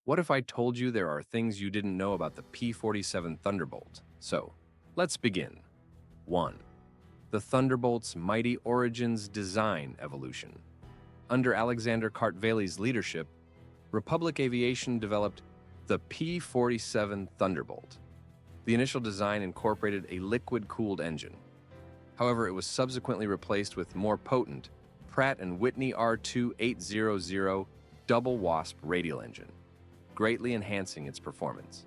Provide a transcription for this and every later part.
What if I told you there are things you didn't know about the P-47 Thunderbolt? So, let's begin. 1. The Thunderbolt's mighty origins design evolution. Under Alexander Kartvel's leadership, Republic Aviation developed the P-47 Thunderbolt. The initial design incorporated a liquid-cooled engine. However, it was subsequently replaced with more potent Pratt & Whitney R2800 double wasp radial engine, greatly enhancing its performance.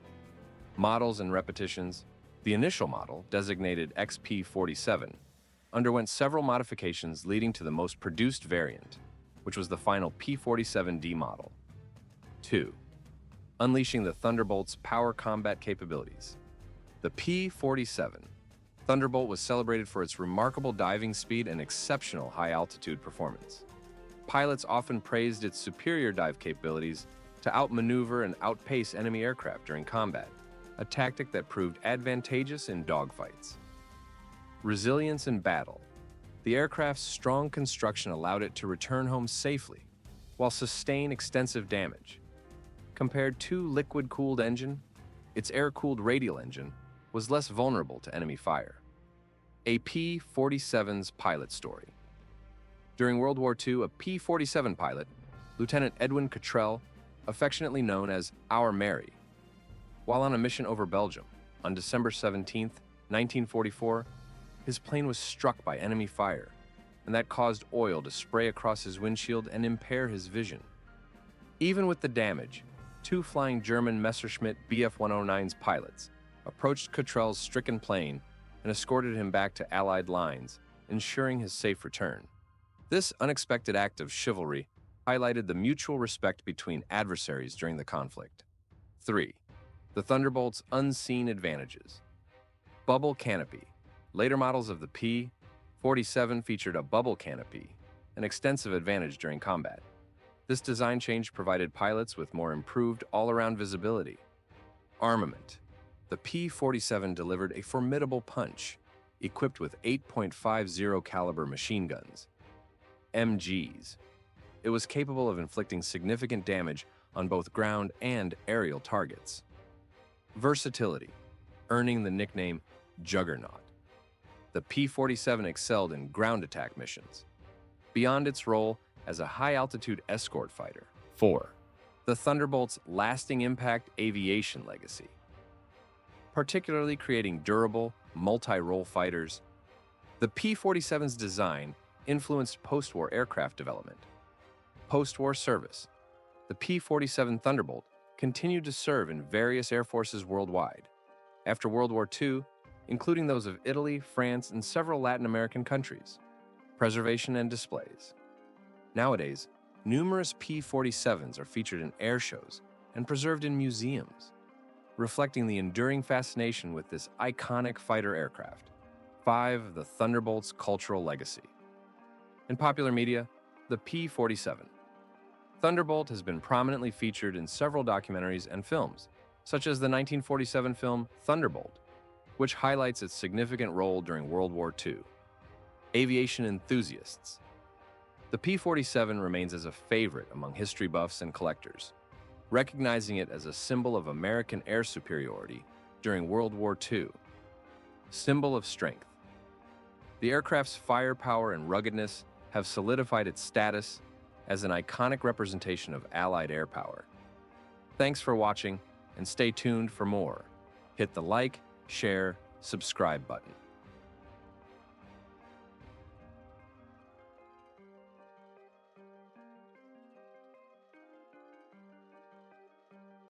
Models and repetitions. The initial model, designated XP-47, underwent several modifications leading to the most produced variant, which was the final P-47D model. 2. Unleashing the Thunderbolt's power combat capabilities. The P-47 Thunderbolt was celebrated for its remarkable diving speed and exceptional high-altitude performance. Pilots often praised its superior dive capabilities to outmaneuver and outpace enemy aircraft during combat, a tactic that proved advantageous in dogfights. Resilience in battle. The aircraft's strong construction allowed it to return home safely, while sustain extensive damage. Compared to liquid-cooled engine, its air-cooled radial engine was less vulnerable to enemy fire. A P-47's pilot story. During World War II, a P-47 pilot, Lieutenant Edwin Cottrell, affectionately known as Our Mary, while on a mission over Belgium on December 17, 1944, his plane was struck by enemy fire, and that caused oil to spray across his windshield and impair his vision. Even with the damage, two flying German Messerschmitt Bf-109's pilots approached Cottrell's stricken plane and escorted him back to Allied lines, ensuring his safe return. This unexpected act of chivalry highlighted the mutual respect between adversaries during the conflict. 3. The Thunderbolt's unseen advantages. Bubble canopy. Later models of the P-47 featured a bubble canopy, an extensive advantage during combat. This design change provided pilots with more improved all-around visibility. Armament. The P-47 delivered a formidable punch, equipped with 8.50 caliber machine guns, MGs. It was capable of inflicting significant damage on both ground and aerial targets. Versatility, earning the nickname Juggernaut. The P-47 excelled in ground attack missions, beyond its role as a high-altitude escort fighter. 4. The Thunderbolt's lasting impact aviation legacy. Particularly creating durable, multi-role fighters, the P-47's design influenced post-war aircraft development. Post-war service. The P-47 Thunderbolt continued to serve in various air forces worldwide. After World War II, including those of Italy, France, and several Latin American countries. Preservation and displays. Nowadays, numerous P-47s are featured in air shows and preserved in museums, reflecting the enduring fascination with this iconic fighter aircraft. 5. The Thunderbolt's cultural legacy. In popular media, the P-47 Thunderbolt has been prominently featured in several documentaries and films, such as the 1947 film Thunderbolt, which highlights its significant role during World War II. Aviation enthusiasts. The P-47 remains as a favorite among history buffs and collectors, recognizing it as a symbol of American air superiority during World War II. Symbol of strength. The aircraft's firepower and ruggedness have solidified its status as an iconic representation of Allied air power. Thanks for watching, and stay tuned for more. Hit the like, share, subscribe button.